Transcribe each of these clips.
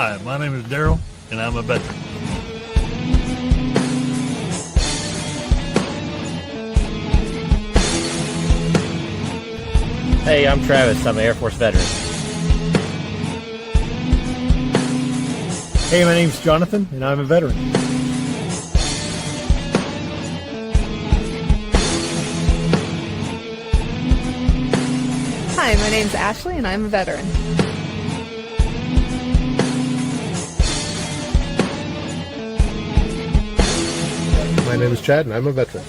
Hi, my name is Daryl, and I'm a veteran. Hey, I'm Travis. I'm an Air Force veteran. Hey, my name's Jonathan, and I'm a veteran. Hi, my name's Ashley, and I'm a veteran. My name is Chad, and I'm a veteran.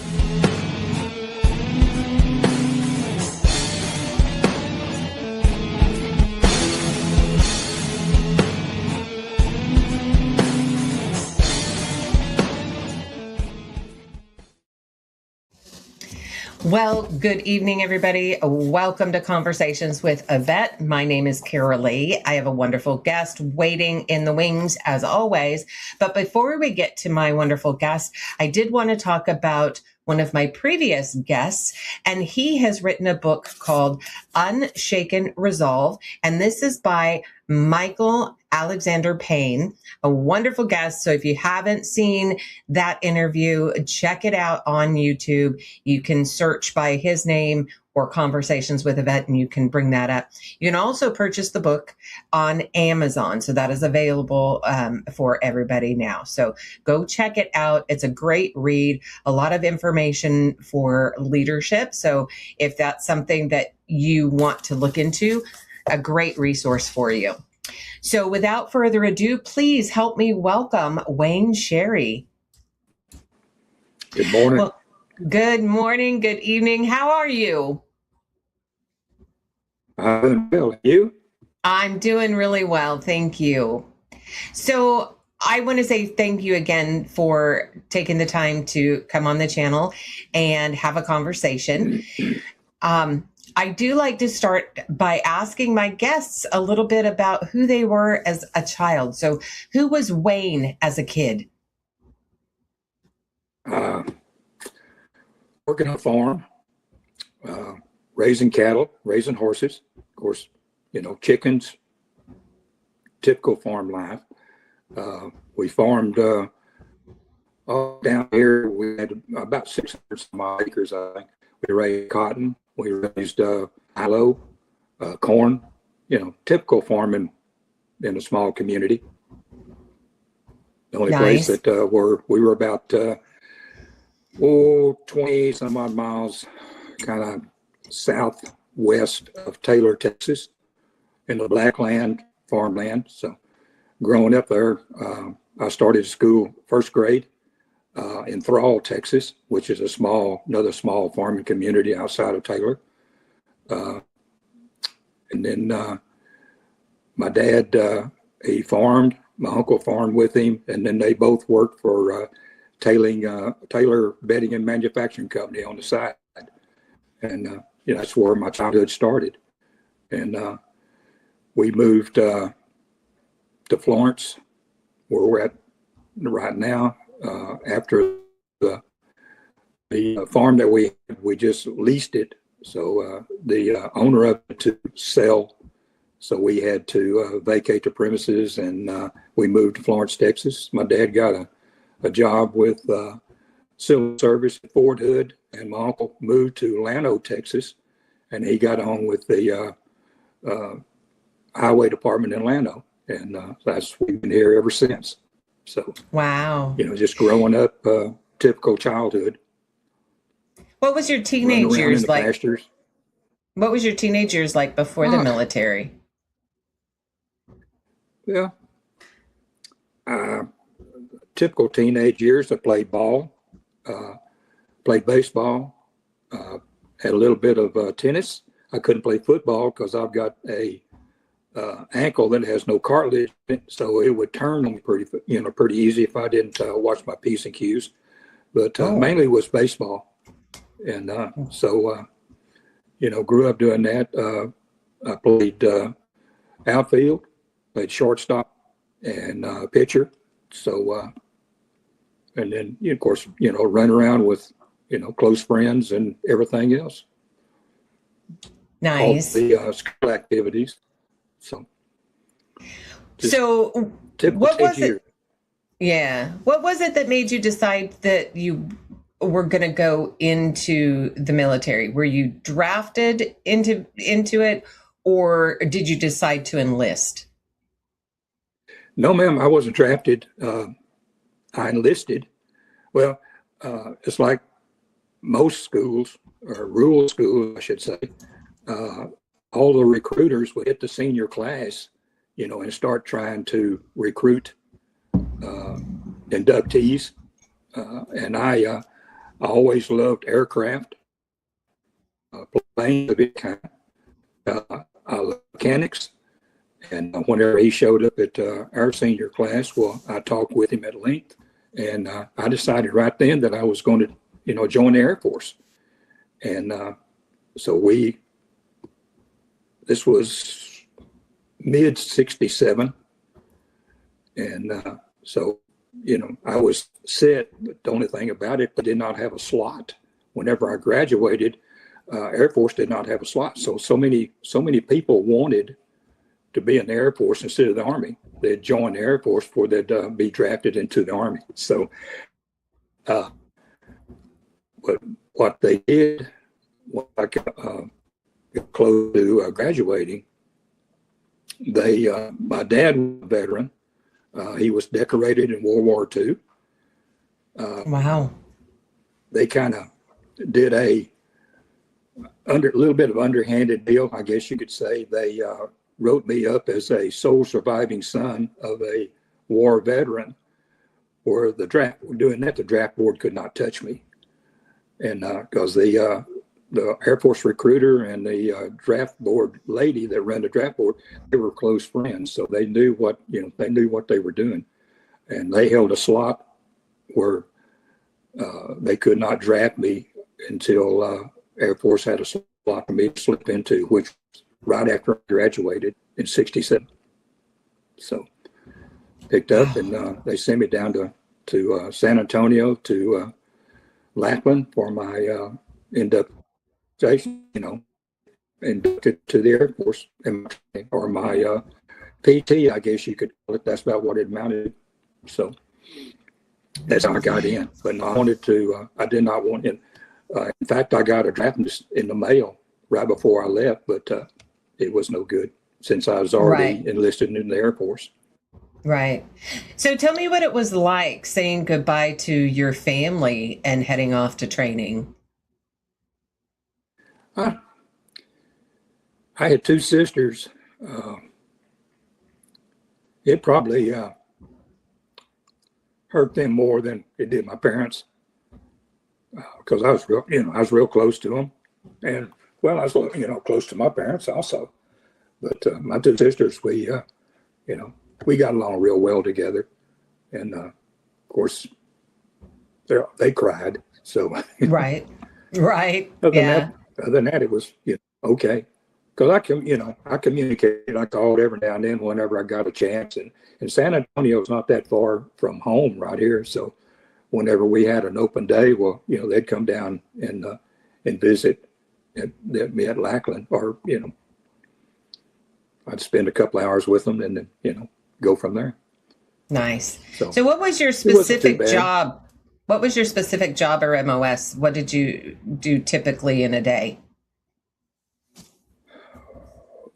Well, good evening, everybody. Welcome to Conversations with a Vet. My name is Kara Lee. I have a wonderful guest waiting in the wings, as always. But before we get to my wonderful guest, I did want to talk about one of my previous guests, and he has written a book called Unshaken Resolve, and this is by Michael Alexander Payne, a wonderful guest. So if you haven't seen that interview, check it out on YouTube. You can search by his name or Conversations with a Vet, and you can bring that up. You can also purchase the book on Amazon. So that is available for everybody now. So go check it out. It's a great read, a lot of information for leadership. So if that's something that you want to look into, a great resource for you. So without further ado, please help me welcome Wayne Sherry. Good morning. Well, good morning, good evening. How are you? I'm well. You? I'm doing really well, thank you. So I want to say thank you again for taking the time to come on the channel and have a conversation. I do like to start by asking my guests a little bit about who they were as a child. So who was Wayne as a kid? Working on a farm, raising cattle, raising horses, of course, chickens, typical farm life. We farmed all down here. We had about 600 some odd acres, I think. We raised cotton. We raised aloe, corn, typical farming in a small community. The only Nice. place that we were about 20 some odd miles kind of southwest of Taylor, Texas, in the blackland farmland. So growing up there, I started school first grade in Thrall, Texas, which is another small farming community outside of Taylor. And then my dad, he farmed, my uncle farmed with him, and then they both worked for Taylor Bedding and Manufacturing Company on the side. And that's where my childhood started. And we moved to Florence, where we're at right now. After the farm that we just leased it, so the owner of it to sell, so we had to vacate the premises, and we moved to Florence, Texas. My dad got a job with civil service at Fort Hood, and my uncle moved to Llano, Texas, and he got on with the highway department in Llano, and we've been here ever since. So, Wow. Just growing up, typical childhood. What was your teenage Running around in years the like? pastures. What was your teenage years like before the military? Yeah. Typical teenage years, I played ball, played baseball, had a little bit of tennis. I couldn't play football because I've got a ankle that has no cartilage, so it would turn on me pretty easy if I didn't watch my P's and Q's. But mainly was baseball, and so grew up doing that. I played outfield, played shortstop, and pitcher. So and then of course run around with close friends and everything else. Nice. All the school activities. So So Typical what 10 was years. it? Yeah. What was it that made you decide that you were going to go into the military? Were you drafted into it, or did you decide to enlist? No, ma'am, I wasn't drafted. I enlisted. Well, it's like most schools, or rural schools, I should say. Uh, all the recruiters would hit the senior class, and start trying to recruit inductees. And I always loved aircraft, planes of any kind. I love mechanics. And whenever he showed up at our senior class, well, I talked with him at length, and I decided right then that I was going to, join the Air Force. And so this was mid '67, and so I was set. But the only thing about it, I did not have a slot. Whenever I graduated, Air Force did not have a slot. So many people wanted to be in the Air Force instead of the Army. They'd join the Air Force before they'd be drafted into the Army. So what they did, when I got close to graduating, my dad was a veteran. He was decorated in World War II. Wow. They kind of did a little bit of underhanded deal, I guess you could say. They wrote me up as a sole surviving son of a war veteran, where the draft board could not touch me. And because the Air Force recruiter and the draft board lady that ran the draft board, they were close friends. So they knew what they were doing. And they held a slot where they could not draft me until Air Force had a slot for me to slip into, which right after I graduated in '67. So picked up, and they sent me down to San Antonio, to Lackland for my induction, inducted to the Air Force, or my PT, I guess you could call it. That's about what it amounted to. So that's how I got in. But I did not want in. In fact, I got a draft in the mail right before I left, but it was no good since I was already enlisted in the Air Force. Right. So tell me what it was like saying goodbye to your family and heading off to training. I had two sisters. It probably hurt them more than it did my parents, because I was real close to them, and well, I was close to my parents also. But my two sisters, we got along real well together, and of course, they cried. So Right. Other than that, it was okay. Because I communicated. I called every now and then whenever I got a chance, and San Antonio is not that far from home right here. So whenever we had an open day, well, they'd come down and visit me at Lackland, or I'd spend a couple hours with them, and then go from there. Nice. So what was your specific job? What was your specific job or MOS? What did you do typically in a day?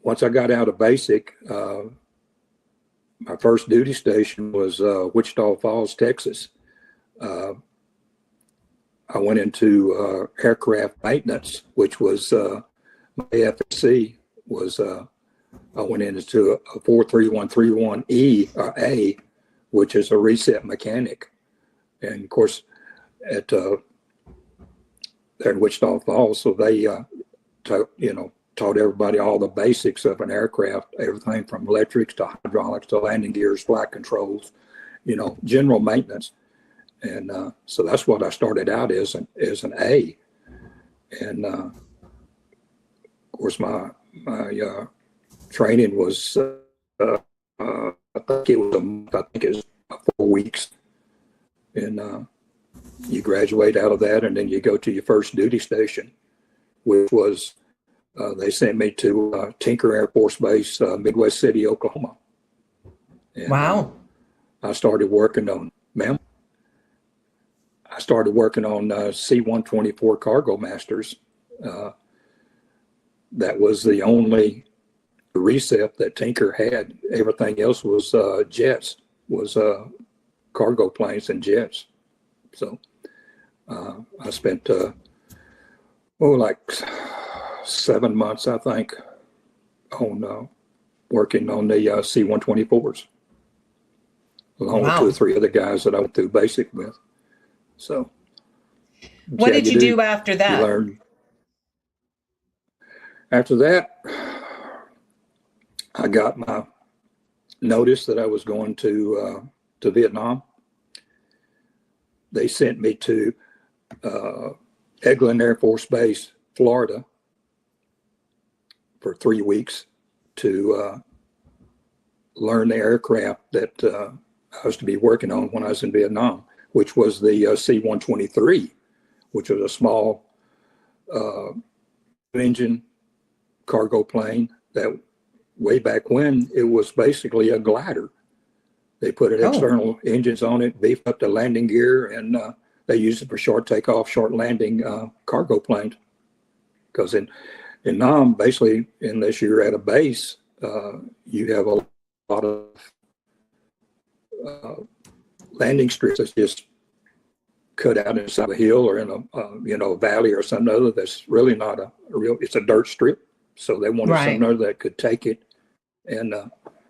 Once I got out of basic, my first duty station was Wichita Falls, Texas. I went into aircraft maintenance, which was my AFSC was. I went into a 43131E or A, which is a reset mechanic, and of course, at there in Wichita Falls, so they taught everybody all the basics of an aircraft, everything from electrics to hydraulics to landing gears, flight controls, general maintenance. And so that's what I started out as an A. And of course, my training was I think it was a month. I think it was 4 weeks, and you graduate out of that, and then you go to your first duty station, which was they sent me to Tinker Air Force Base, Midwest City, Oklahoma. And Wow. I started working on, ma'am, I started working on C-124 Cargo Masters. That was the only recipe that Tinker had. Everything else was jets, was cargo planes and jets. So I spent, like 7 months, I think, on working on the C-124s, along with 2 or 3 other guys that I went through basic with. So What did you do after You that? learn. After that, I got my notice that I was going to Vietnam. They sent me to Eglin Air Force Base, Florida, for 3 weeks to learn the aircraft that I was to be working on when I was in Vietnam, which was the C-123, which was a small engine cargo plane that way back when it was basically a glider. They put an external engines on it, beefed up the landing gear, and they used it for short takeoff, short landing cargo planes. Because in Nam, basically, unless you're at a base, you have a lot of landing strips that's just cut out inside a hill or in a valley or something other that's really not a real, it's a dirt strip. So they wanted something other that could take it and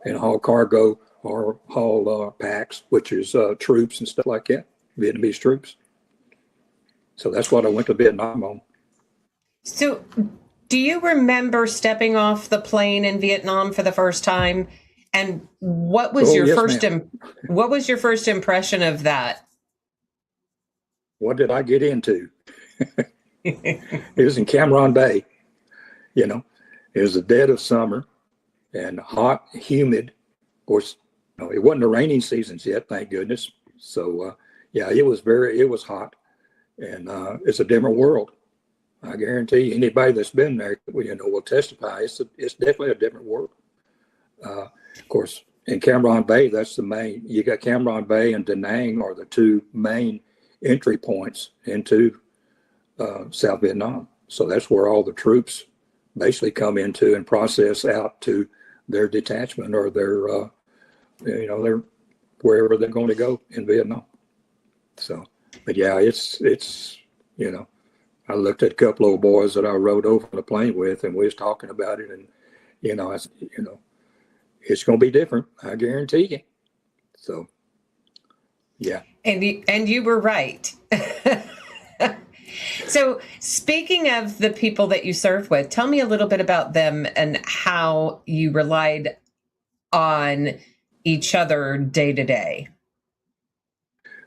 haul cargo or haul packs, which is troops and stuff like that, Vietnamese troops. So that's what I went to Vietnam on. So do you remember stepping off the plane in Vietnam for the first time? And what was what was your first impression of that? What did I get into? It was in Cam Ranh Bay. It was the dead of summer and hot, humid. Of course, it wasn't the raining seasons yet, thank goodness. So, it was hot, and it's a different world. I guarantee you, anybody that's been there, will testify. It's definitely a different world. Of course, in Cam Ranh Bay, that's the main. You got Cam Ranh Bay and Da Nang are the 2 main entry points into South Vietnam. So that's where all the troops basically come into and process out to their detachment or their wherever they're going to go in Vietnam. So, but it's I looked at a couple of boys that I rode over the plane with, and we was talking about it, and it's going to be different. I guarantee you. So, yeah. And you were right. So speaking of the people that you served with, tell me a little bit about them and how you relied on each other day to day.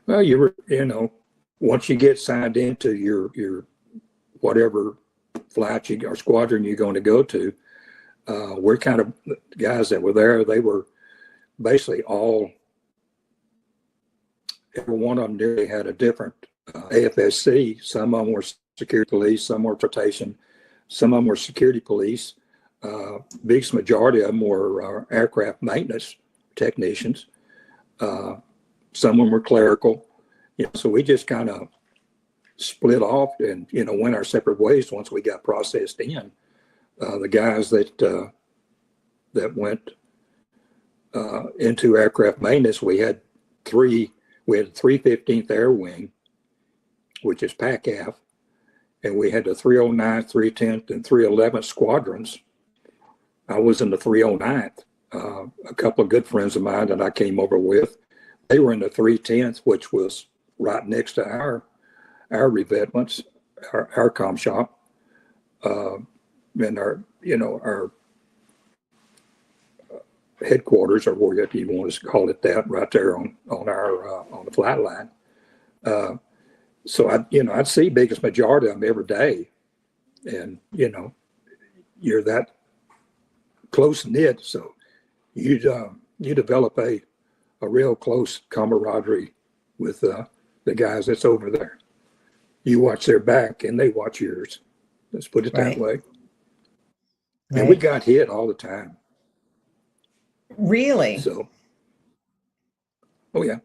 Well, once you get signed into your whatever flight or squadron you're going to go to, we're kind of guys that were there. They were basically every one of them nearly had a different AFSC. Some of them were security police, some were rotation, some of them were security police. Biggest majority of them were aircraft maintenance technicians. Some of them were clerical. So we just kind of split off and went our separate ways once we got processed in. The guys that went into aircraft maintenance, we had the 315th Air Wing, which is PACAF, and we had the 309th, 310th, and 311th squadrons. I was in the 309th. A couple of good friends of mine that I came over with, they were in the 310th, which was right next to our revetments, our comm shop, and our headquarters, or whatever you want to call it, that right there on the flight line. So I'd see biggest majority of them every day, and you're that close knit, so you develop a real close camaraderie with the guys that's over there. You watch their back and they watch yours. Let's put it that way. And we got hit all the time. Really? So, Oh yeah.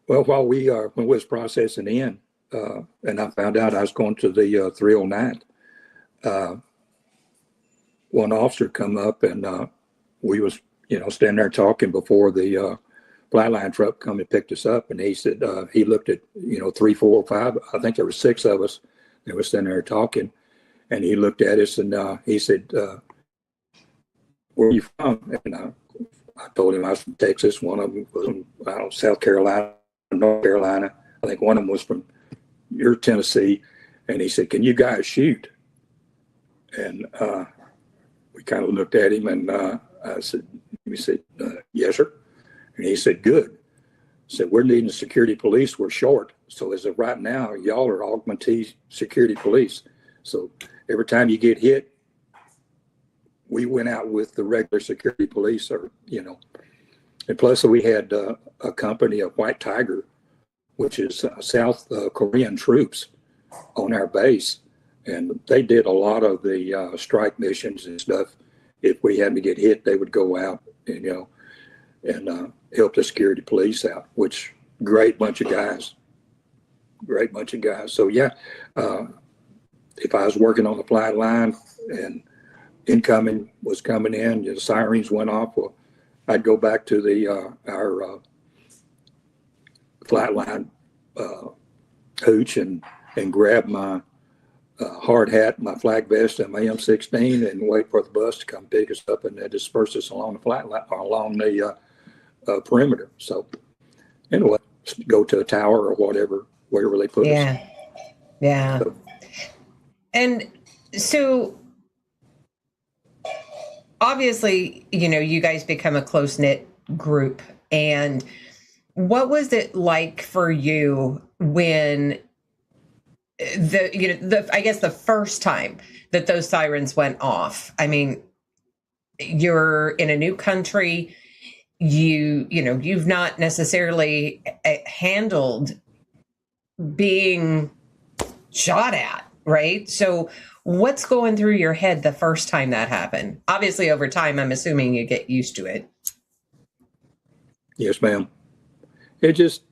Well, while when we was processing in, and I found out I was going to the 309th, one officer come up and we was, standing there talking before the flatline truck come and picked us up, and he said he looked at 3, 4, 5. I think there were 6 of us that was standing there talking, and he looked at us and he said, "Where are you from?" And I told him I was from Texas. One of them was from South Carolina, North Carolina. I think one of them was from your Tennessee. And he said, "Can you guys shoot?" And we kind of looked at him, and I said, "Yes, sir." And he said, "Good." I said, "We're needing security police. We're short. So as of right now, y'all are augmentee security police. So every time you get hit, we went out with the regular security police, or, and plus we had a company of White Tiger, which is South Korean troops on our base. And they did a lot of the strike missions and stuff. If we had to get hit, they would go out and, and help the security police out, which great bunch of guys. So yeah, if I was working on the flight line and incoming was coming in, the sirens went off, well, I'd go back to the our flight line hooch and grab my hard hat, my flak vest, and my M16, and wait for the bus to come pick us up and then disperse us along the flight line, or along the perimeter. So anyway, go to a tower or wherever they put us. Yeah. So, And so obviously, you guys become a close-knit group. And what was it like for you when I guess the first time that those sirens went off? I mean, you're in a new country. You've not necessarily handled being shot at, right? So what's going through your head the first time that happened? Obviously, over time, I'm assuming you get used to it. yes, ma'am. It just,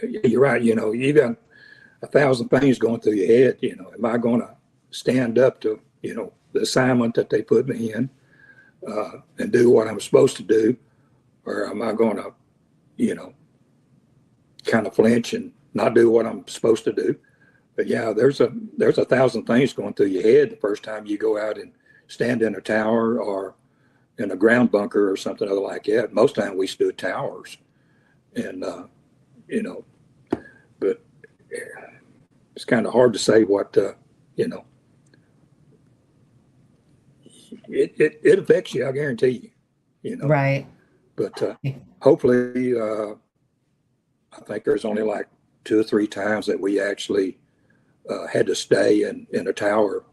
you're right. You got 1,000 things going through your head. Am I going to stand up to, the assignment that they put me in and do what I'm supposed to do? Or am I going to, kind of flinch and not do what I'm supposed to do? But yeah, there's 1,000 things going through your head the first time you go out and stand in a tower or in a ground bunker or something other like that. Most time we stood towers, and but it's kind of hard to say what it affects you. I guarantee you. Right. But hopefully, I think there's only like 2 or 3 times that we actually had to stay in a tower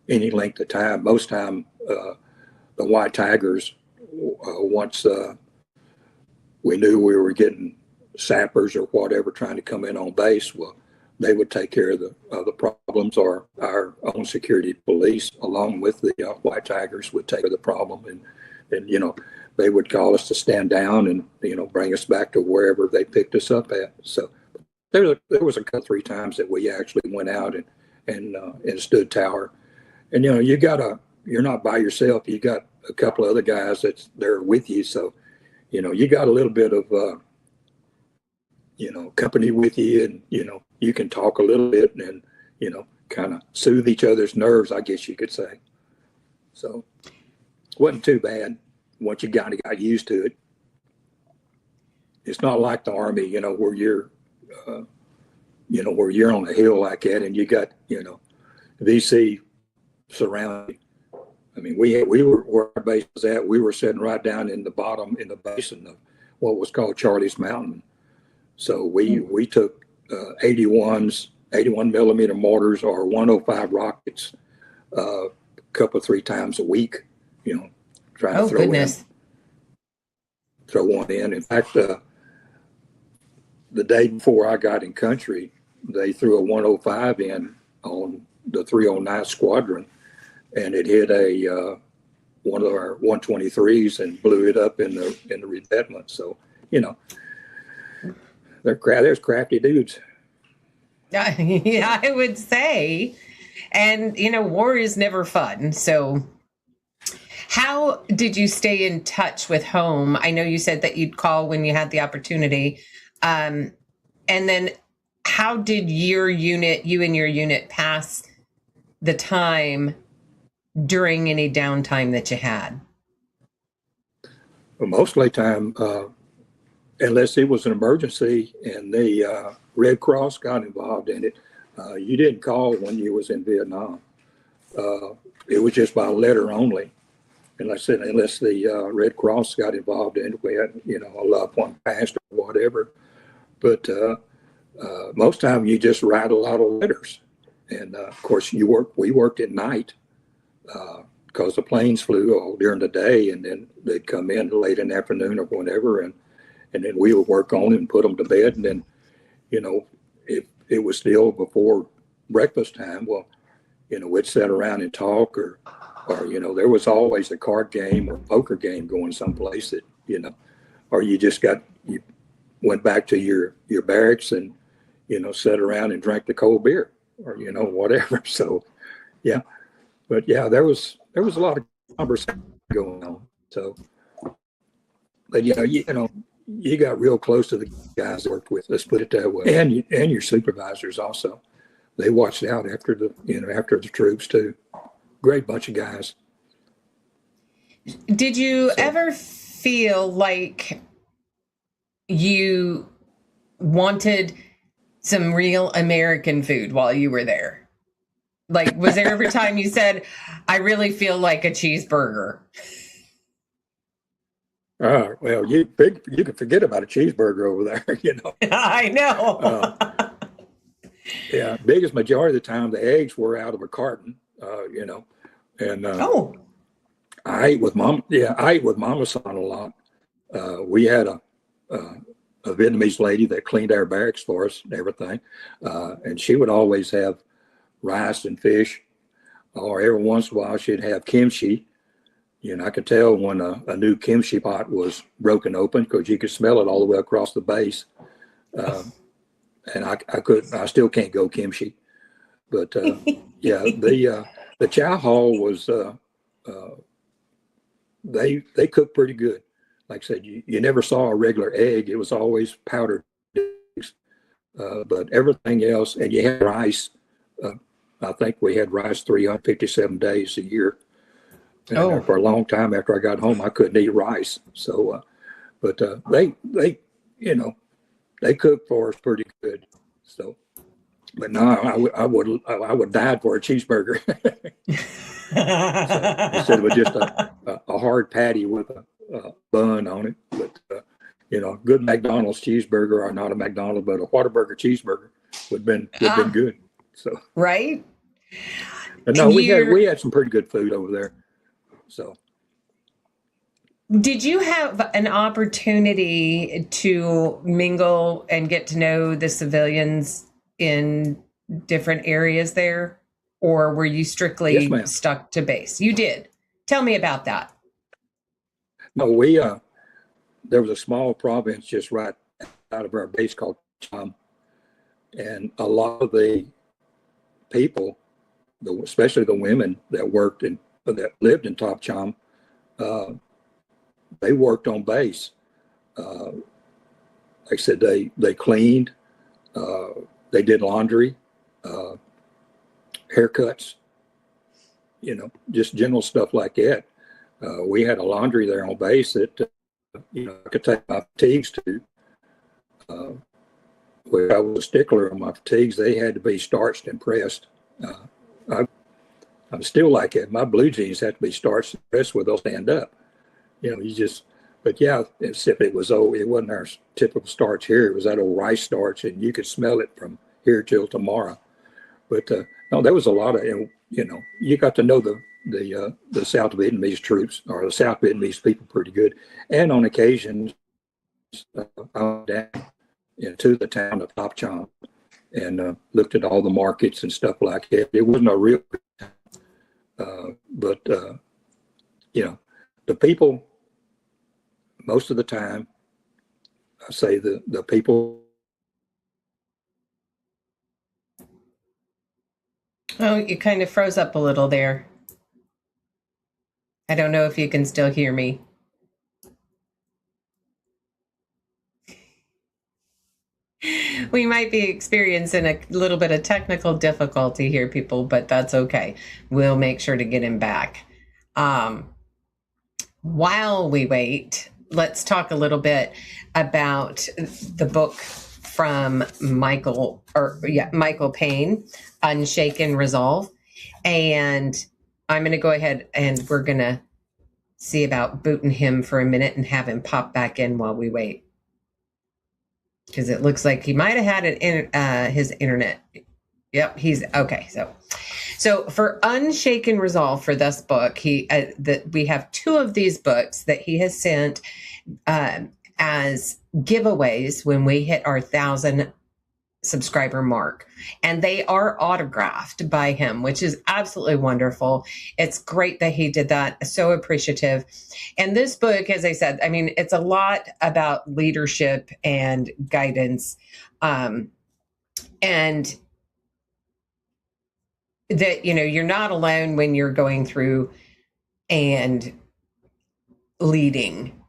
any length of time. Most time, the White Tigers, once we knew we were getting sappers or whatever trying to come in on base, well, they would take care of the problems, or our own security police, along with the White Tigers, would take care of the problem, and they would call us to stand down and bring us back to wherever they picked us up at. So there was a couple 3 times that we actually went out and stood tower, and you're not by yourself. You got a couple of other guys that's there with you, so you got a little bit of company with you, and you can talk a little bit and kind of soothe each other's nerves, I guess you could say. So it wasn't too bad once you got used to it. It's not like the Army, where you're where you're on a hill like that and you got VC surrounding. I mean, we were where our base was at. We were sitting right down in the bottom, in the basin of what was called Charlie's Mountain. So we took 81 millimeter mortars or 105 rockets a couple 3 times a week. Trying to throw one in. In fact, the day before I got in country, they threw a 105 in on the 309 squadron, and it hit one of our 123s and blew it up in the revetment. So you know, there's crafty dudes. Yeah, I would say. And, war is never fun. So how did you stay in touch with home? I know you said that you'd call when you had the opportunity. And then how did you and your unit pass the time during any downtime that you had? Well, mostly time, unless it was an emergency and the Red Cross got involved in it, you didn't call when you was in Vietnam. It was just by letter only. And like I said, unless the Red Cross got involved in it, we had, a loved one passed or whatever. But most time you just write a lot of letters. And of course, we worked at night because the planes flew all during the day, and then they'd come in late in the afternoon or whenever, and then we would work on it and put them to bed. And then, if it was still before breakfast time, well, we'd sit around and talk, or there was always a card game or poker game going someplace that, or you went back to your barracks and, sat around and drank the cold beer or, whatever. So, yeah. But yeah, there was a lot of conversation going on. So, but you got real close to the guys I worked with. Let's put it that way, and your supervisors also. They watched out after the troops too. Great bunch of guys. Did you ever feel like you wanted some real American food while you were there? Like, was there every time you said, I really feel like a cheeseburger? Well, you can forget about a cheeseburger over there, I know. Yeah, biggest majority of the time, the eggs were out of a carton, and I ate with Mom. Yeah, I ate with Mama San a lot. We had a Vietnamese lady that cleaned our barracks for us and everything, and she would always have rice and fish, or every once in a while she'd have kimchi. I could tell when a new kimchi pot was broken open because you could smell it all the way across the base. And I still can't go kimchi, but yeah, the chow hall was they cooked pretty good. Like I said, you never saw a regular egg; it was always powdered eggs. But everything else, and you had rice. I think we had rice 357 days a year. And for a long time after I got home, I couldn't eat rice. So, but they cook for us pretty good. So, but no, I would die for a cheeseburger. So, instead of just a hard patty with a bun on it. But good McDonald's cheeseburger, or not a McDonald's, but a Whataburger cheeseburger would have been good. So right. But no, we had some pretty good food over there. So. Did you have an opportunity to mingle and get to know the civilians in different areas there? Or were you strictly stuck to base? You did. Tell me about that. No, there was a small province just right out of our base called Cham. And a lot of the people, especially the women that lived in Top Cham, they worked on base. Like I said, they cleaned, they did laundry, haircuts, just general stuff like that. We had a laundry there on base that, I could take my fatigues to. Where I was a stickler on my fatigues, they had to be starched and pressed. I'm still like that. My blue jeans had to be starched and pressed where they'll stand up. But yeah, except it wasn't our typical starch here. It was that old rice starch, and you could smell it from here till tomorrow. But no, there was a lot of, you got to know the South Vietnamese troops or the South Vietnamese people pretty good. And on occasion, I went down into the town of Top Cham and looked at all the markets and stuff like that. It wasn't a real but the people, most of the time, say the people. Oh, you kind of froze up a little there. I don't know if you can still hear me. We might be experiencing a little bit of technical difficulty here, people, but that's okay. We'll make sure to get him back. While we wait, let's talk a little bit about the book from Michael Payne, Unshaken Resolve. And I'm going to go ahead and we're going to see about booting him for a minute and have him pop back in while we wait. Because it looks like he might have had his internet. Yep, he's okay. So for Unshaken Resolve, for this book, we have 2 of these books that he has sent as giveaways when we hit our 1,000 subscriber mark, and they are autographed by him, which is absolutely wonderful. It's great that he did that. So appreciative. And this book, as I said, I mean, it's a lot about leadership and guidance, and that, you're not alone when you're going through and leading.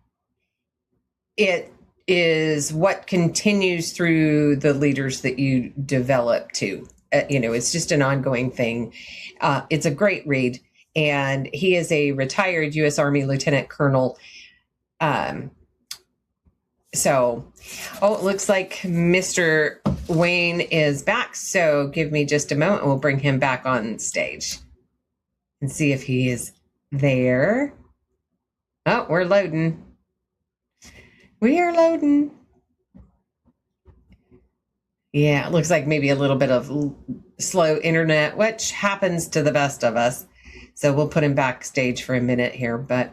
It is what continues through the leaders that you develop to. It's just an ongoing thing. It's a great read. And he is a retired U.S. Army Lieutenant Colonel. It looks like Mr. Wayne is back. So give me just a moment and we'll bring him back on stage and see if he is there. Oh, we're loading. We are loading. Yeah, it looks like maybe a little bit of slow internet, which happens to the best of us. So we'll put him backstage for a minute here, but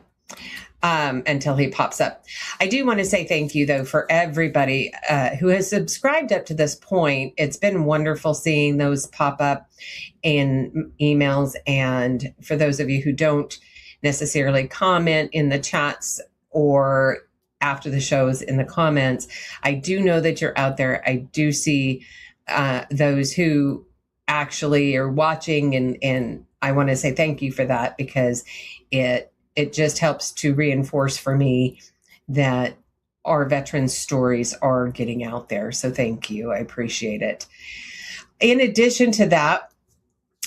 until he pops up. I do want to say thank you, though, for everybody who has subscribed up to this point. It's been wonderful seeing those pop up in emails. And for those of you who don't necessarily comment in the chats or after the shows in the comments, I do know that you're out there. I do see those who actually are watching, and I want to say thank you for that, because it just helps to reinforce for me that our veterans' stories are getting out there. So thank you. I appreciate it. In addition to that,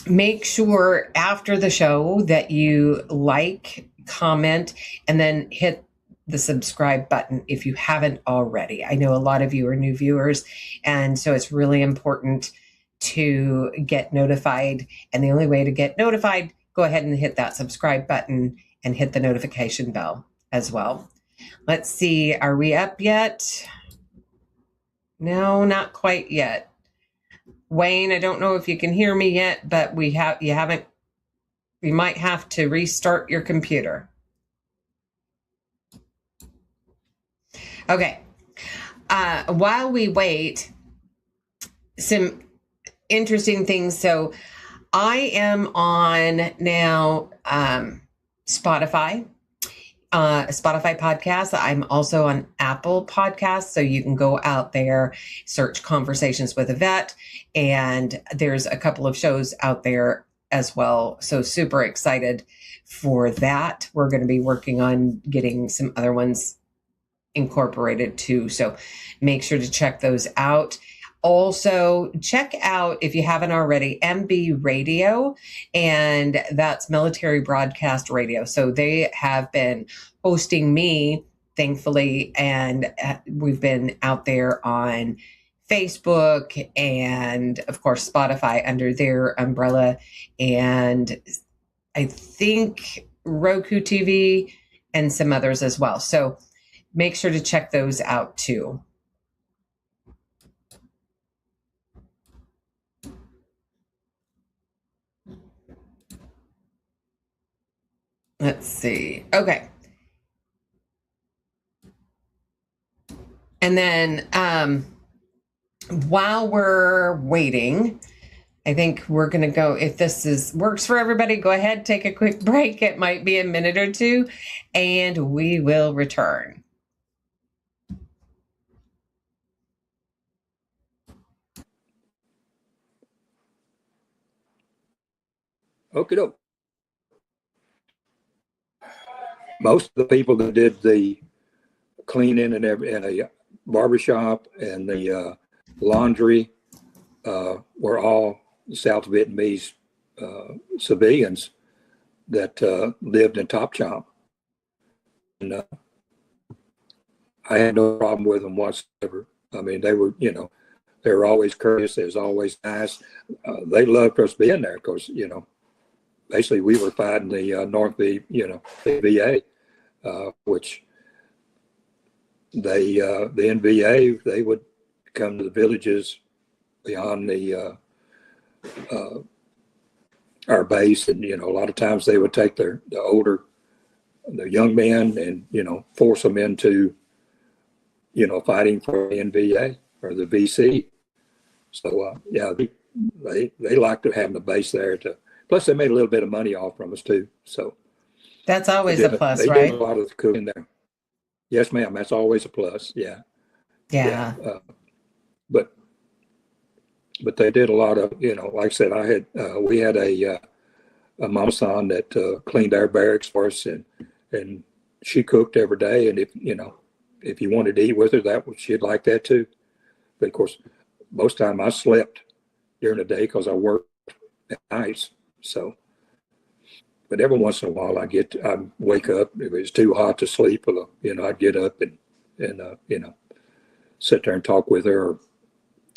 make sure after the show that you like, comment, and then hit the subscribe button if you haven't already. I know a lot of you are new viewers, and so it's really important to get notified. And the only way to get notified, go ahead and hit that subscribe button and hit the notification bell as well. Let's see, are we up yet? No, not quite yet. Wayne, I don't know if you can hear me yet, but you might have to restart your computer. Okay. While we wait, some interesting things. So I am on now Spotify podcast. I'm also on Apple Podcasts. So you can go out there, search Conversations with a Vet, and there's a couple of shows out there as well. So super excited for that. We're going to be working on getting some other ones incorporated too. So make sure to check those out. Also, check out, if you haven't already, MB Radio, and that's Military Broadcast Radio. So they have been hosting me, thankfully, and we've been out there on Facebook and, of course, Spotify under their umbrella, and I think Roku TV and some others as well. So make sure to check those out too. Let's see. Okay. And then while we're waiting, I think we're going to go, if this works for everybody, go ahead, take a quick break. It might be a minute or two, and we will return. Okay, doke. Most of the people that did the cleaning and a barbershop and the laundry were all South Vietnamese civilians that lived in Top Chop. And I had no problem with them whatsoever. I mean, they were, they were always courteous. They was always nice. They loved us being there because, basically we were fighting the North V, the VA, which the NVA, they would come to the villages beyond the our base, and a lot of times they would take the young men and force them into fighting for the NVA or the VC. So yeah, they liked to have the base there. Plus they made a little bit of money off from us too. So that's always a plus, they right? did a lot of the cooking there. Yes, ma'am. That's always a plus. Yeah. Yeah. But they did a lot of, like I said, we had a mama san that cleaned our barracks for us, and she cooked every day. And if you wanted to eat with her, she'd like that too. But of course, most time I slept during the day because I worked at nights. So, but every once in a while I'd wake up if it was too hot to sleep. I'd get up and sit there and talk with her, or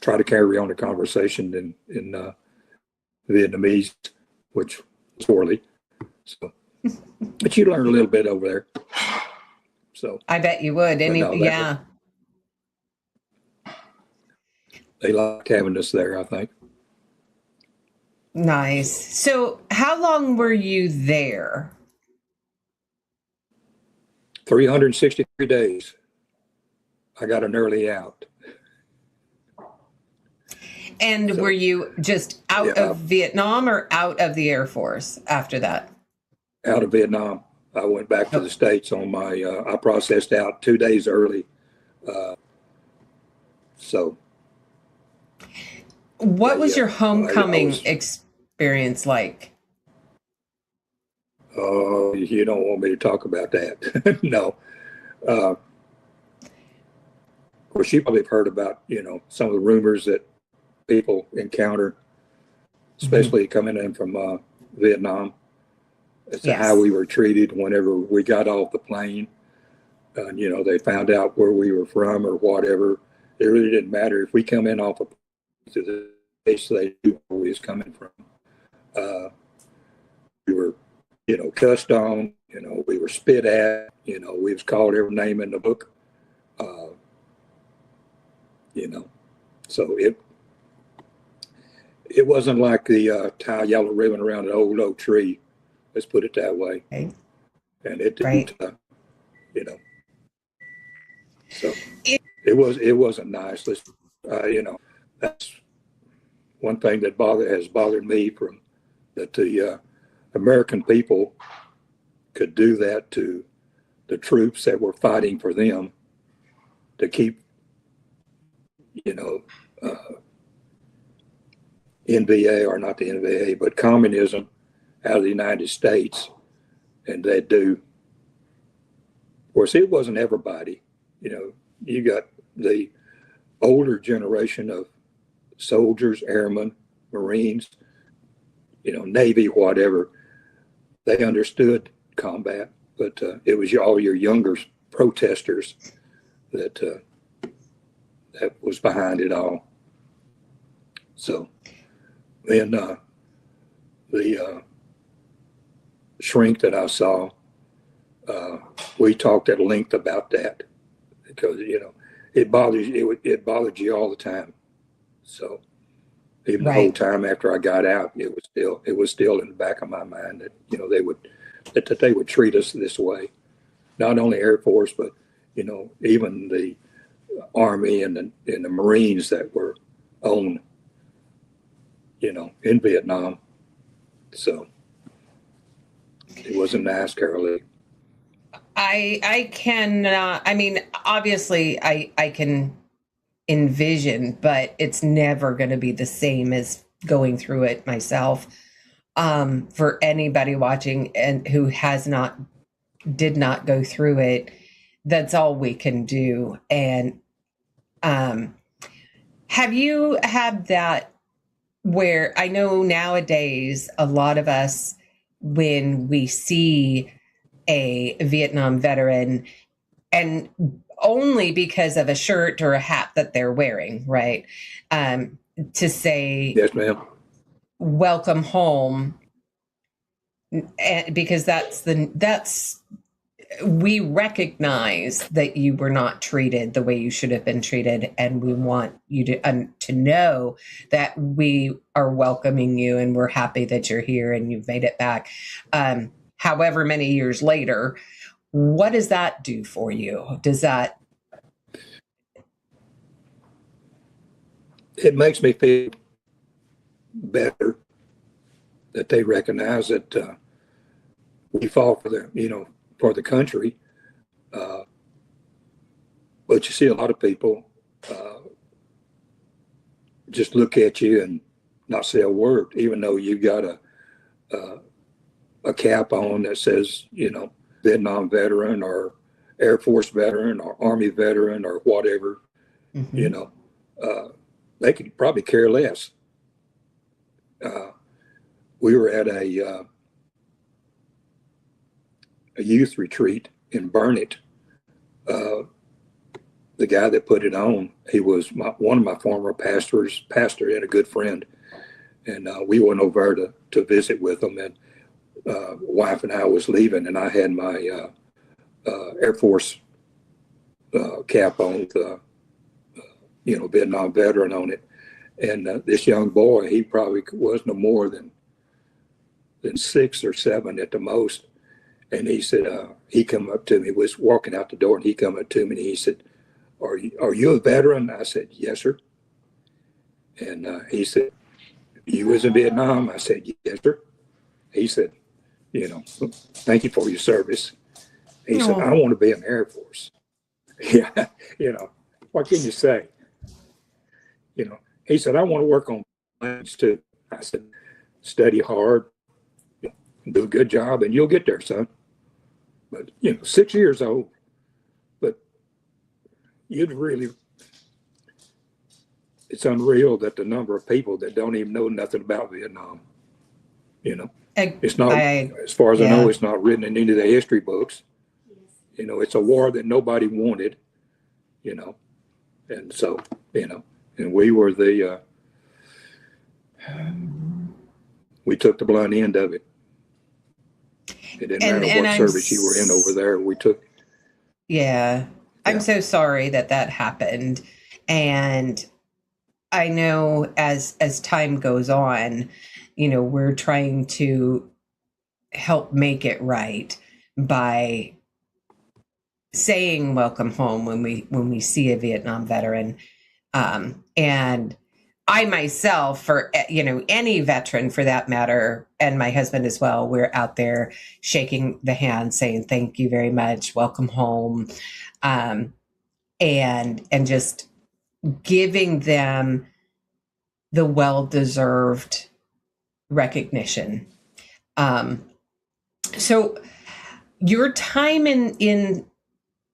try to carry on a conversation in Vietnamese, which was poorly. So, but you learn a little bit over there. So I bet you would. Yeah. They liked having us there, I think. Nice. So how long were you there? 363 days. I got an early out. And were you just out of Vietnam or out of the Air Force after that? Out of Vietnam. I went back to the States on I processed out 2 days early. What was your homecoming experience like? Oh, you don't want me to talk about that. No. Of course, you probably have heard about, some of the rumors that people encounter, especially coming in from Vietnam, as to how we were treated whenever we got off the plane. They found out where we were from or whatever. It really didn't matter. If we come in off to the base, they knew where we was coming from. We were, cussed on, we were spit at, we was called every name in the book. So it wasn't like the tie yellow ribbon around an old oak tree. Let's put it that way. Okay. And it didn't, so it wasn't nice. That's one thing that has bothered me, from that the American people could do that to the troops that were fighting for them to keep, NVA, or not the NVA, but communism out of the United States. And they do. Of course, it wasn't everybody. You got the older generation of soldiers, airmen, Marines, Navy, whatever. They understood combat, but it was all your younger protesters that was behind it all. So then the shrink that I saw, we talked at length about that, because it bothers you. It bothered you all the time. So even the whole time after I got out, it was still in the back of my mind that they would treat us this way. Not only Air Force, but even the Army and the Marines that were on in Vietnam. So it wasn't nice, Carolee. I cannot, obviously I can envision, but it's never going to be the same as going through it myself. for anybody watching and who did not go through it. That's all we can do. And have you had that where I know nowadays a lot of us, when we see a Vietnam veteran, and only because of a shirt or a hat that they're wearing, right? To say, Yes, ma'am. welcome home, because we recognize that you were not treated the way you should have been treated, and we want you to know that we are welcoming you and we're happy that you're here and you've made it back. However many years later, what does that do for you? It makes me feel better that they recognize that we fought for the country. But you see a lot of people just look at you and not say a word, even though you got a cap on that says, Vietnam veteran or Air Force veteran or Army veteran or whatever. Mm-hmm. They could probably care less. We were at a youth retreat in Burnett. The guy that put it on, he was one of my former pastor and a good friend. And we went over to visit with him, and wife and I was leaving, and I had my Air Force cap on with Vietnam veteran on it. And this young boy, he probably was no more than 6 or 7 at the most. And he said, he come up to me, was walking out the door, and he come up to me and he said, are you a veteran? I said, yes, sir. And he said, you was in Vietnam? I said, yes, sir. He said, thank you for your service. He said, I want to be in the Air Force. Yeah, what can you say? He said, I want to work on planes too. I said, study hard, do a good job, and you'll get there, son. But 6 years old, but it's unreal that the number of people that don't even know nothing about Vietnam. It's not, as far as I know, it's not written in any of the history books. It's a war that nobody wanted. And so, and we were we took the blunt end of it. It didn't matter what service you were in over there. We took. Yeah. I'm so sorry that happened. And I know as time goes on, we're trying to help make it right by saying welcome home when we see a Vietnam veteran. And I myself, for any veteran for that matter, and my husband as well, we're out there shaking the hand, saying thank you very much, welcome home, and just giving them the well-deserved recognition. So your time in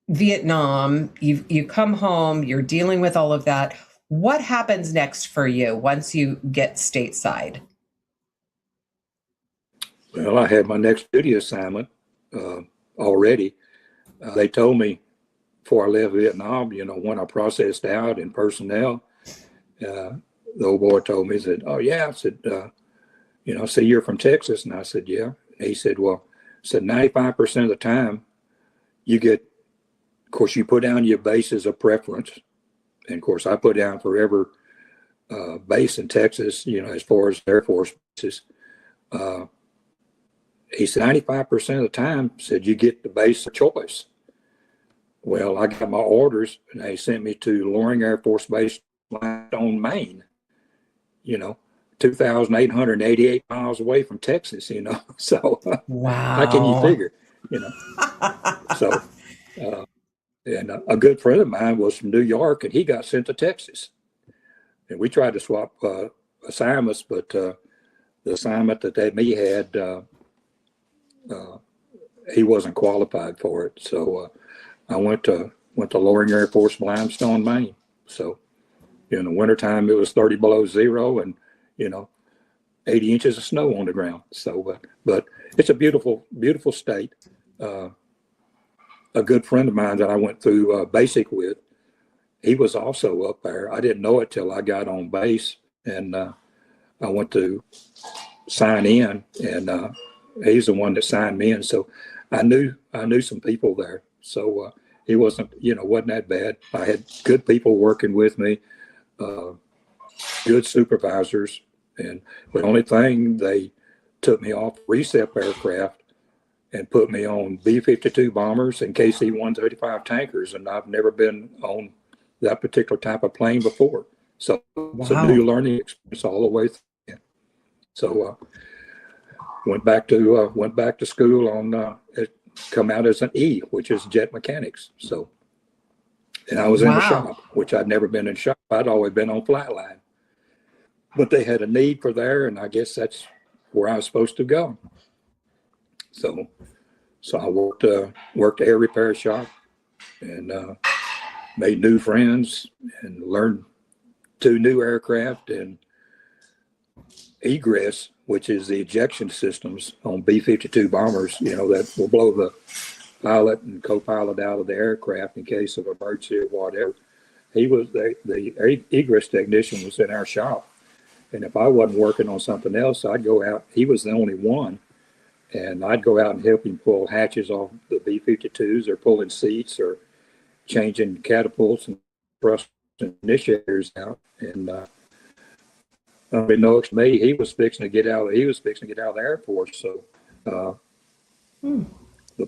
Vietnam, you come home, you're dealing with all of that. What happens next for you once you get stateside? Well, I had my next duty assignment already. They told me before I left Vietnam, when I processed out in personnel, the old boy told me, he said, oh yeah, I said, so you're from Texas? And I said, yeah. And he said, well, 95% of the time you get, of course, you put down your bases of preference. And of course, I put down forever base in Texas, as far as Air Force bases. He said 95% of the time, said you get the base of choice. Well, I got my orders, and they sent me to Loring Air Force Base on Maine, 2,888 miles away from Texas, So wow. How can you figure, So, and a good friend of mine was from New York, and he got sent to Texas. And we tried to swap assignments, but the assignment that me had, he wasn't qualified for it. So I went to Loring Air Force, Limestone, Maine. So in the wintertime, it was 30 below zero, and 80 inches of snow on the ground. So, but it's a beautiful, beautiful state. A good friend of mine that I went through basic with, he was also up there. I didn't know it till I got on base, and I went to sign in, and he's the one that signed me in. So I knew some people there. So it wasn't that bad. I had good people working with me, good supervisors, and the only thing, they took me off recep aircraft and put me on B-52 bombers and KC-135 tankers, and I've never been on that particular type of plane before. So it's a new learning experience all the way through. So went back to school on come out as an E, which is jet mechanics. So, and I was in the shop, which I'd never been in shop. I'd always been on flatline, but they had a need for there, and I guess that's where I was supposed to go. So I worked air repair shop, and made new friends and learned 2 new aircraft, and egress, which is the ejection systems on B-52 bombers, that will blow the pilot and co-pilot out of the aircraft in case of emergency or whatever. He was the egress technician was in our shop, and if I wasn't working on something else, I'd go out. He was the only one, and I'd go out and help him pull hatches off the B-52s, or pulling seats, or changing catapults and thrust initiators out. And unbeknownst to me, he was fixing to get out of the Air Force. So the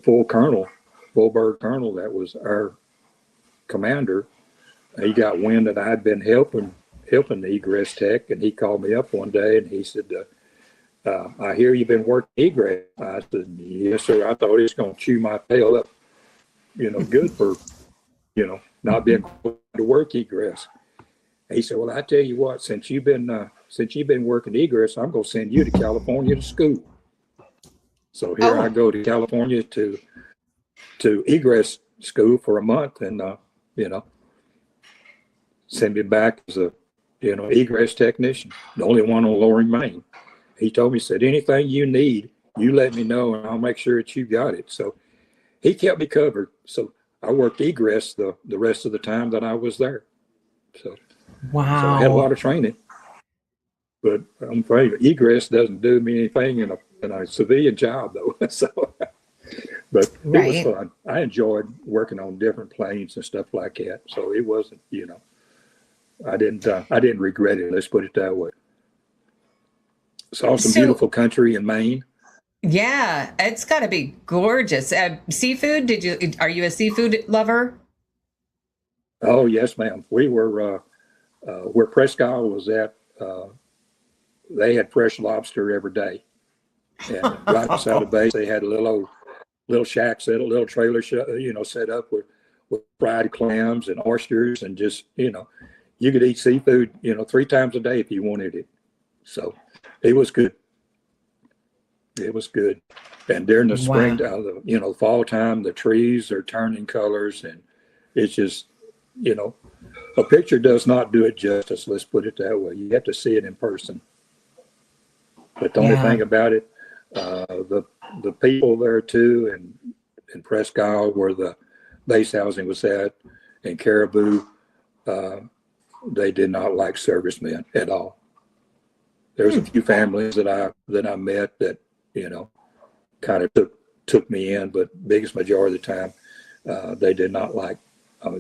full-bird colonel that was our commander, he got wind that I'd been helping the egress tech, and he called me up one day and he said, I hear you've been working egress. I said, yes, sir. I thought he was going to chew my tail up, good for, not being able to work egress. He said, well, I tell you what, since you've been working egress, I'm going to send you to California to school. So here I go to California to egress school for a month, and, send me back as a, egress technician, the only one on Loring, Maine. He told me, said, anything you need, you let me know, and I'll make sure that you got it. So he kept me covered. So I worked egress the rest of the time that I was there. So, so I had a lot of training. But I'm afraid egress doesn't do me anything in a civilian job, though. So, but it was fun. I enjoyed working on different planes and stuff like that. So it wasn't, I didn't regret it. Let's put it that way. Saw some beautiful country in Maine. Yeah, it's got to be gorgeous. Seafood? Are you a seafood lover? Oh yes, ma'am. We were where Presque Isle was at. They had fresh lobster every day, and right beside the base, they had a little shack set, a little trailer, set up with fried clams and oysters, and just you could eat seafood 3 times a day if you wanted it. So it was good. It was good. And during the spring, fall time, the trees are turning colors, and it's just, a picture does not do it justice. Let's put it that way. You have to see it in person. But the only thing about it, the people there too, in Presque Isle, where the base housing was at, in Caribou, they did not like servicemen at all. There's a few families that I met that, kind of took me in, but biggest majority of the time, they did not like.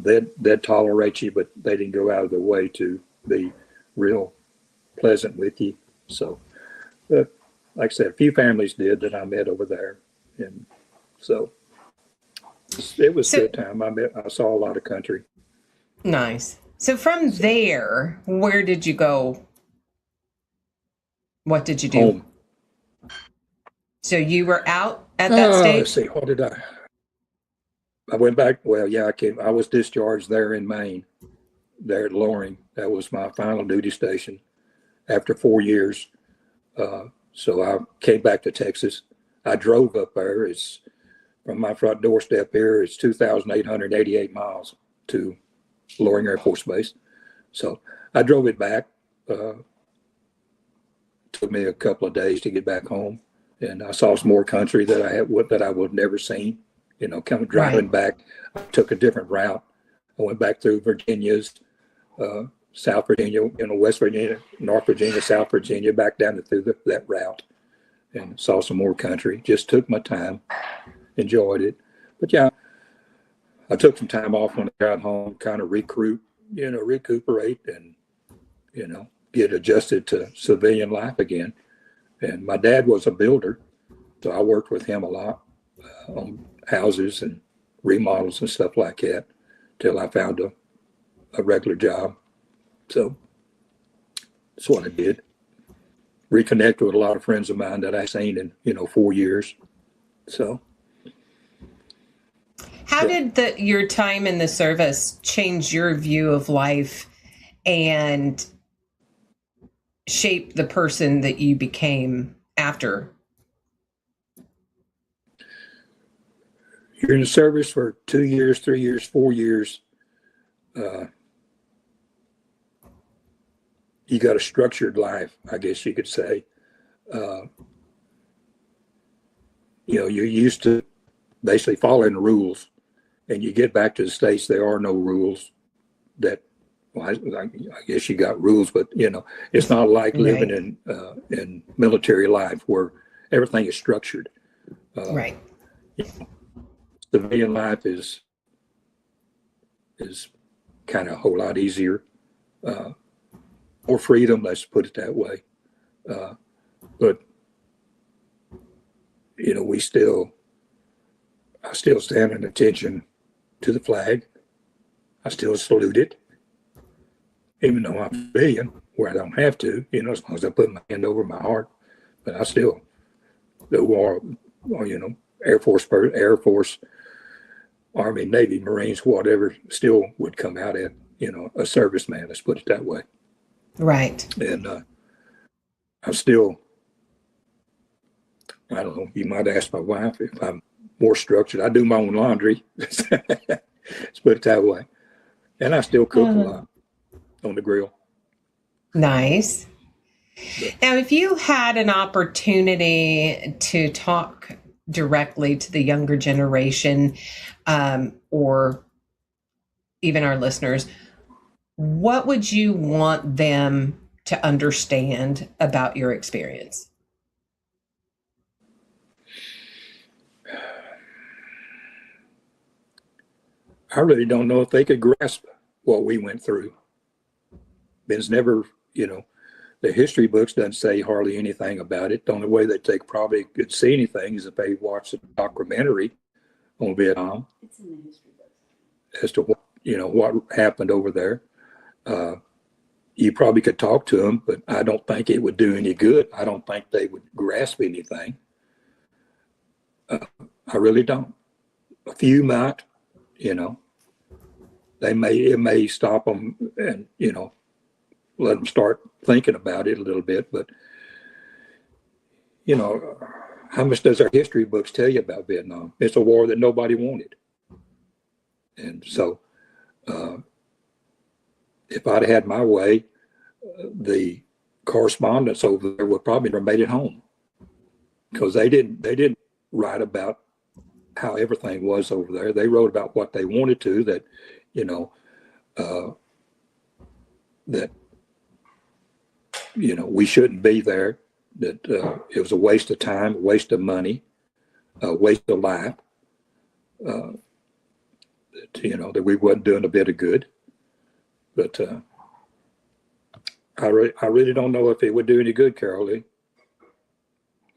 They'd tolerate you, but they didn't go out of their way to be real pleasant with you. So, like I said, a few families did that I met over there, and so it was a good time. I saw a lot of country. Nice. So from there, where did you go? What did you do? Home. So you were out at that stage? Let's see, what did I went back. Well, yeah, I was discharged there in Maine, there at Loring. That was my final duty station after 4 years. So I came back to Texas. I drove up there. It's from my front doorstep here. It's 2,888 miles to Loring Air Force Base. So I drove it back. Took me a couple of days to get back home, and I saw some more country that I would never seen. You know, kind of driving back, I took a different route. I went back through Virginia's, South Virginia, West Virginia, North Virginia, South Virginia, back down through that route, and saw some more country. Just took my time, enjoyed it. But yeah, I took some time off when I got home, kind of recuperate, and get adjusted to civilian life again. And my dad was a builder, so I worked with him a lot on houses and remodels and stuff like that till I found a regular job. So that's what I did. Reconnected with a lot of friends of mine that I seen in 4 years. So how did your time in the service change your view of life and shape the person that you became after? You're in the service for 2 years, 3 years, 4 years. You got a structured life, I guess you could say. You're used to basically following the rules, and you get back to the States, there are no rules that, well, I guess you got rules, but it's not like living in military life where everything is structured. Right. Civilian life is kind of a whole lot easier, more freedom. Let's put it that way. But I still stand in attention to the flag. I still salute it, even though I'm a civilian, where I don't have to. As long as I put my hand over my heart. But I still, the war, Air Force, Army, Navy, Marines, whatever, still would come out at, a serviceman, let's put it that way. Right. And I'm still, I don't know, you might ask my wife if I'm more structured. I do my own laundry, let's put it that way. And I still cook a lot on the grill. Nice. Now, if you had an opportunity to talk directly to the younger generation, or even our listeners, what would you want them to understand about your experience? I really don't know if they could grasp what we went through. Ben's never, the history books doesn't say hardly anything about it. The only way that they probably could see anything is if they watched a documentary on Vietnam. It's in the history books. As to what happened over there. You probably could talk to them, but I don't think it would do any good. I don't think they would grasp anything. I really don't. A few might, it may stop them and, let them start thinking about it a little bit. But, how much does our history books tell you about Vietnam? It's a war that nobody wanted. And so if I'd had my way, the correspondents over there would probably have made it home, because they didn't write about how everything was over there. They wrote about what they wanted to, that we shouldn't be there, that it was a waste of time, a waste of money, a waste of life, that we wasn't doing a bit of good. But I really don't know if it would do any good, Carol Lee.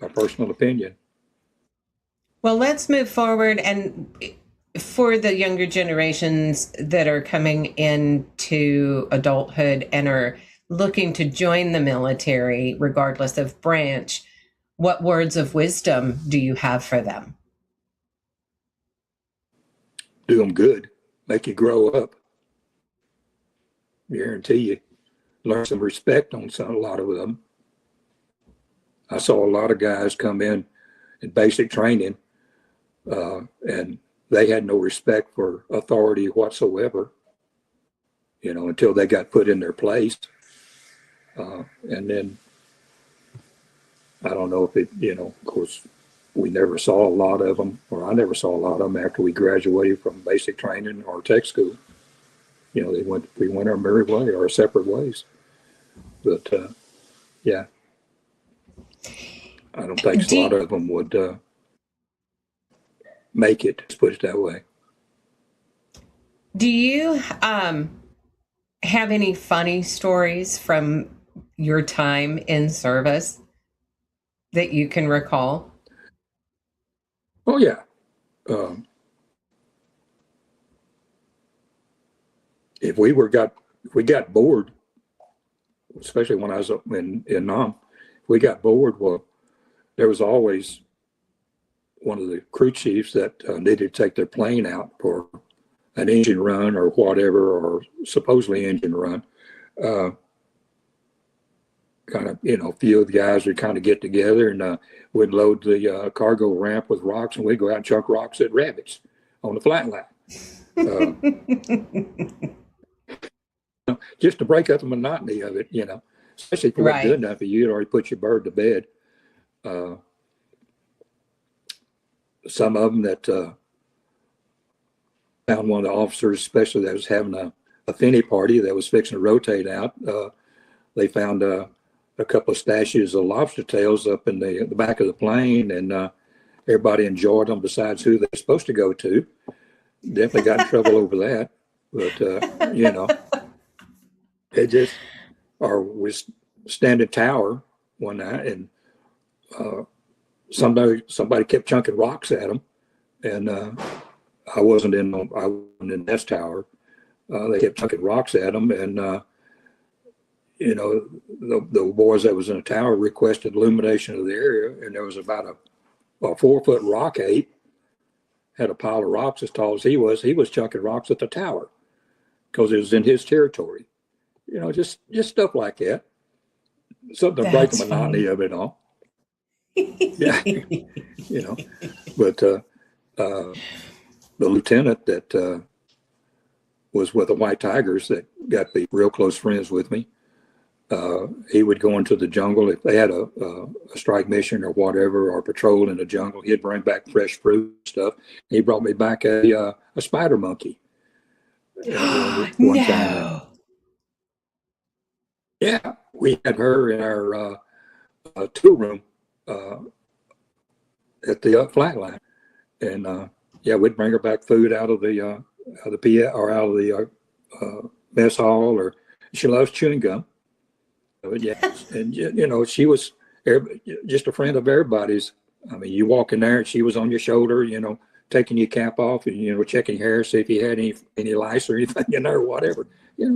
My personal opinion. Well, let's move forward. And for the younger generations that are coming into adulthood and are looking to join the military, regardless of branch, what words of wisdom do you have for them? Do them good, make you grow up. Guarantee you learn some respect on a lot of them. I saw a lot of guys come in basic training, and they had no respect for authority whatsoever, until they got put in their place. And then I don't know if of course, we never saw a lot of them, or I never saw a lot of them after we graduated from basic training or tech school. We went our merry way, our separate ways. But yeah, I don't think a lot of them would make it, let's put it that way. Do you have any funny stories from your time in service that you can recall? Oh yeah. If we got bored, especially when I was up in Nam, if we got bored, well, there was always one of the crew chiefs that needed to take their plane out for an engine run or whatever, or supposedly engine run. Kind of, a few of the guys would kind of get together and we'd load the cargo ramp with rocks, and we'd go out and chuck rocks at rabbits on the flat line. Just to break up the monotony of it, especially if you weren't doing nothing, you'd already put your bird to bed. Some of them that found one of the officers, especially that was having a finny party that was fixing to rotate out. They found a couple of stashes of lobster tails up in the back of the plane, and everybody enjoyed them besides who they're supposed to go to. Definitely got in trouble over that. But, it just, or was standing tower one night, and somebody kept chunking rocks at them, and I wasn't in this tower. They kept chucking rocks at them, and the boys that was in the tower requested illumination of the area, and there was about a 4-foot rock ape, had a pile of rocks as tall as he was. He was chucking rocks at the tower because it was in his territory. Just stuff like that. Something to break the monotony of it all. Yeah, But the lieutenant that was with the White Tigers that got to be real close friends with me, he would go into the jungle if they had a strike mission or whatever, or patrol in the jungle. He'd bring back fresh fruit and stuff. He brought me back a spider monkey. One time. Yeah, we had her in our tool room at the flat line, and we'd bring her back food out of the PA or out of the mess hall, or she loves chewing gum. But yeah, and she was just a friend of everybody's. I mean, you walk in there and she was on your shoulder, taking your cap off and checking your hair, see if you had any lice or anything in there or whatever.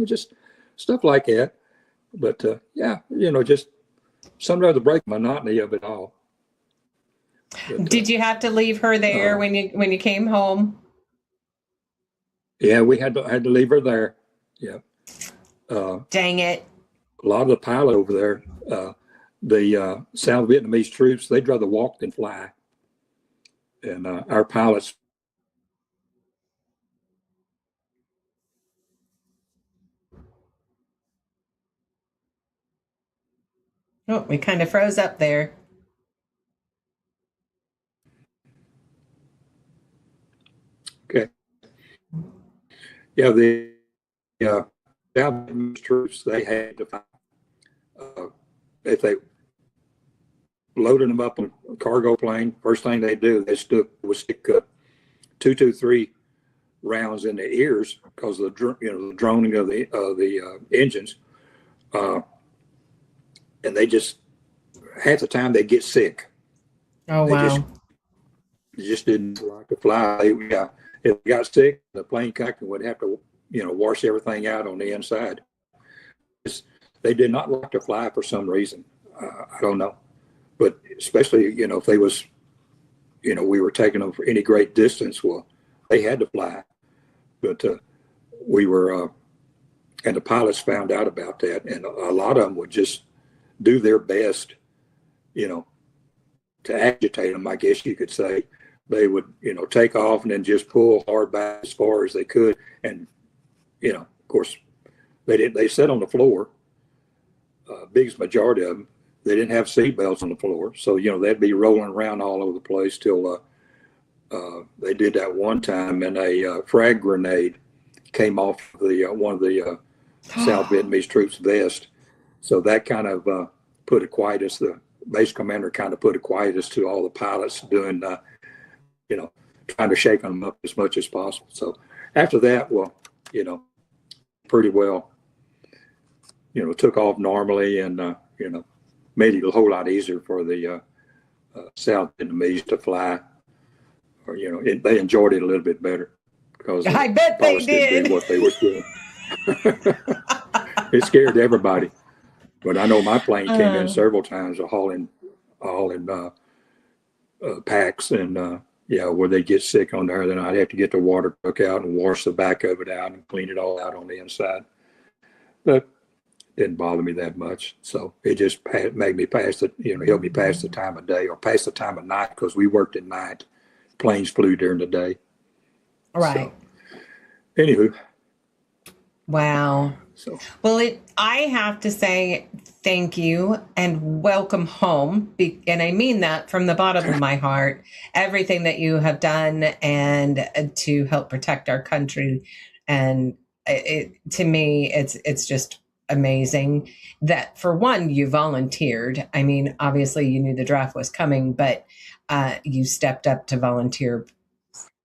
Just stuff like that. But just something to break the monotony of it all. But, did you have to leave her there when you came home? Yeah, we had to leave her there. Yeah. Dang it. A lot of the pilot over there, the South Vietnamese troops, they'd rather walk than fly. And our pilots. Oh, we kind of froze up there. Okay. Yeah, the South Vietnamese troops, they had to find, if they loaded them up on a cargo plane, first thing they do, they stick 223 rounds in their ears because of the droning of the engines, and they just half the time they get sick. Oh wow! They just didn't like to fly. If they got sick, the plane captain would have to wash everything out on the inside. They did not like to fly for some reason. I don't know, but especially if they was we were taking them for any great distance, well, they had to fly. But we were, and the pilots found out about that, and a lot of them would just do their best you know, to agitate them, I guess you could say, they would, take off and then just pull hard back as far as they could. And, of course, they sat on the floor, biggest majority of them. They didn't have seat belts on the floor. So, they'd be rolling around all over the place till they did that one time, and a frag grenade came off one of the South Vietnamese troops' vest. So that kind of put a quietus. The base commander kind of put a quietus to all the pilots doing, trying to shake them up as much as possible. So after that, well, pretty well, took off normally, and, made it a whole lot easier for the South Vietnamese to fly. Or, they enjoyed it a little bit better because I bet they did what they were doing. It scared everybody. But I know my plane came in several times hauling packs, and where they get sick on there, then I'd have to get the water truck out and wash the back of it out and clean it all out on the inside. But it didn't bother me that much. So it just made me pass helped me pass the time of day or pass the time of night, because we worked at night. Planes flew during the day. Right. So, anywho. Wow. So. Well, I have to say thank you and welcome home. And I mean that from the bottom of my heart. Everything that you have done and to help protect our country. And to me, it's just amazing that, for one, you volunteered. I mean, obviously you knew the draft was coming, but you stepped up to volunteer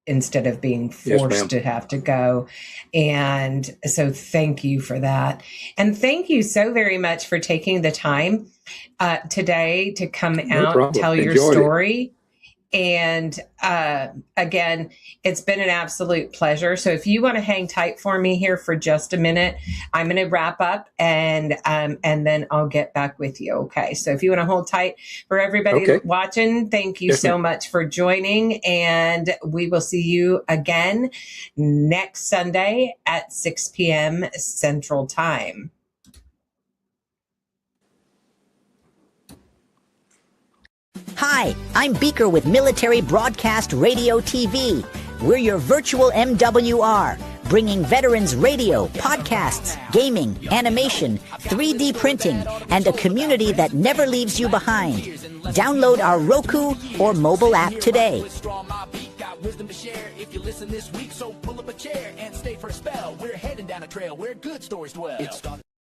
instead of being forced to have to go. And so thank you for that. And thank you so very much for taking the time today to come out, tell your story. And again, it's been an absolute pleasure. So if you want to hang tight for me here for just a minute, I'm going to wrap up and then I'll get back with you. Okay. So if you want to hold tight for everybody watching, thank you so much for joining, and we will see you again next Sunday at 6 p.m. Central Time. Hi, I'm Beaker with Military Broadcast Radio TV. We're your virtual MWR, bringing veterans radio, podcasts, gaming, animation, 3D printing, and a community that never leaves you behind. Download our Roku or mobile app today. Wisdom to share if you listen this week, so pull up a chair and stay for a spell. We're heading down a trail where good stories dwell.